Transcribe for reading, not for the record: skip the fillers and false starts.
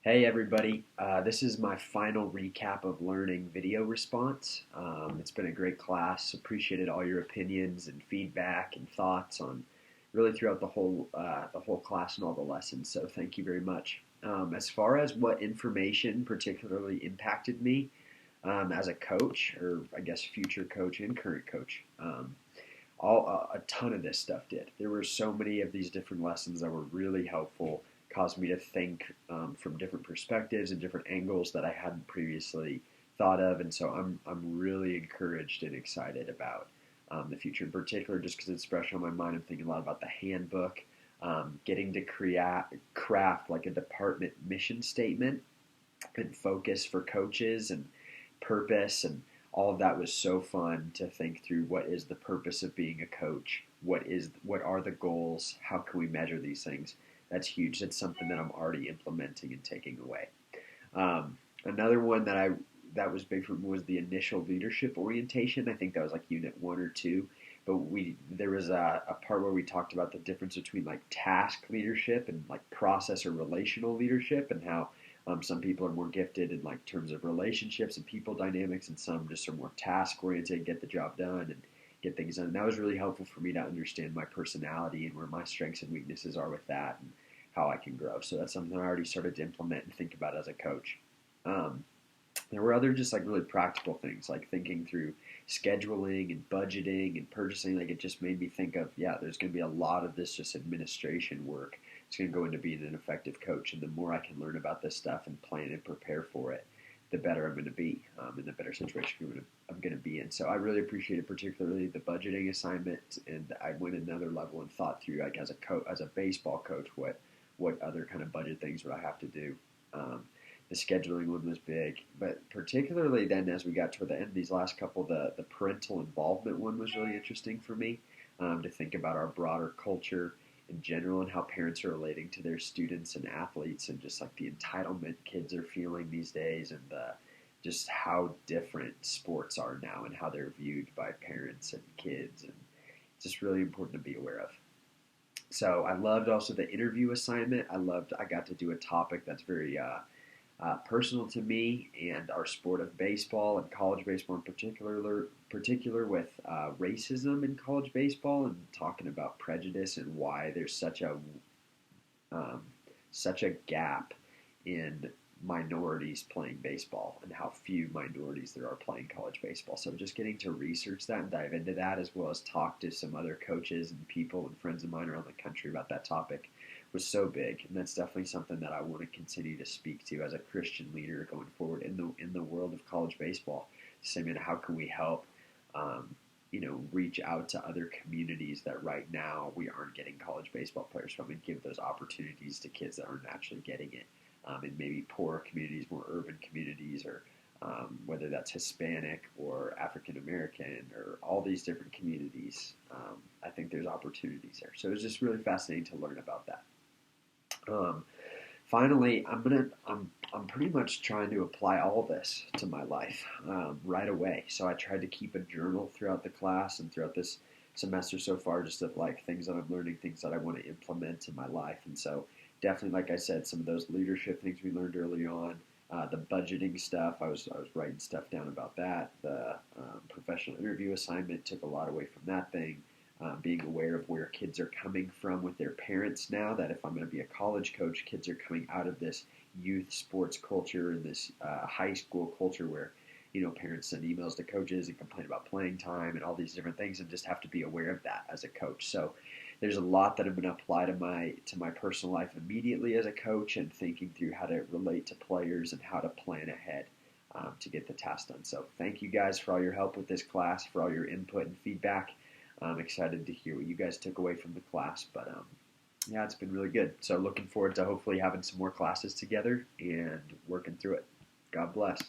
Hey everybody, this is my final recap of learning video response. It's been a great class. Appreciated all your opinions and feedback and thoughts on really throughout the whole class and all the lessons. So thank you very much. As far as what information particularly impacted me as a coach, or I guess future coach and current coach, a ton of this stuff did. There were so many of these different lessons that were really helpful, caused me to think from different perspectives and different angles that I hadn't previously thought of, and so I'm really encouraged and excited about the future in particular, just because it's fresh on my mind. I'm thinking a lot about the handbook, getting to craft like a department mission statement and focus for coaches and purpose, and all of that was so fun to think through. What is the purpose of being a coach? What are the goals? How can we measure these things? That's huge. That's something that I'm already implementing and taking away. Another one that was big for me was the initial leadership orientation. I think that was like unit 1 or 2. But there was a part where we talked about the difference between like task leadership and like process or relational leadership, and how some people are more gifted in like terms of relationships and people dynamics, and some just are more task oriented, get the job done and get things done. And that was really helpful for me to understand my personality and where my strengths and weaknesses are with that, and how I can grow. So that's something I already started to implement and think about as a coach. There were other just like really practical things, like thinking through scheduling and budgeting and purchasing. Like, it just made me think of, yeah, there's going to be a lot of this just administration work. It's going to go into being an effective coach. And the more I can learn about this stuff and plan and prepare for it, the better I'm going to be, and the better situation I'm going to be in. So I really appreciated particularly the budgeting assignment, and I went another level and thought through, like, as a baseball coach, what other kind of budget things would I have to do. The scheduling one was big, but particularly then as we got toward the end of these last couple, the parental involvement one was really interesting for me, to think about our broader culture in general and how parents are relating to their students and athletes, and just like the entitlement kids are feeling these days, and just how different sports are now and how they're viewed by parents and kids, and it's just really important to be aware of. So I loved also the interview assignment. I got to do a topic that's very personal to me and our sport of baseball, and college baseball in particular with racism in college baseball, and talking about prejudice and why there's such a gap in minorities playing baseball, and how few minorities there are playing college baseball. So just getting to research that and dive into that, as well as talk to some other coaches and people and friends of mine around the country about that topic, was so big. And that's definitely something that I want to continue to speak to as a Christian leader going forward in the world of college baseball. Saying, how can we help reach out to other communities that right now we aren't getting college baseball players from, and give those opportunities to kids that aren't actually getting it, in maybe poorer communities, more urban communities, or whether that's Hispanic or African American or all these different communities. I think there's opportunities there. So it was just really fascinating to learn about that. Finally, I'm pretty much trying to apply all this to my life right away. So I tried to keep a journal throughout the class and throughout this semester so far, just of like things that I'm learning, things that I want to implement in my life. And so definitely, like I said, some of those leadership things we learned early on, the budgeting stuff, I was writing stuff down about that. The professional interview assignment took a lot away from that thing. Being aware of where kids are coming from with their parents now, that if I'm going to be a college coach, kids are coming out of this youth sports culture and this high school culture where, parents send emails to coaches and complain about playing time and all these different things, and just have to be aware of that as a coach. So there's a lot that I'm going to apply to my personal life immediately as a coach, and thinking through how to relate to players and how to plan ahead to get the task done. So thank you guys for all your help with this class, for all your input and feedback. I'm excited to hear what you guys took away from the class, but yeah, it's been really good. So looking forward to hopefully having some more classes together and working through it. God bless.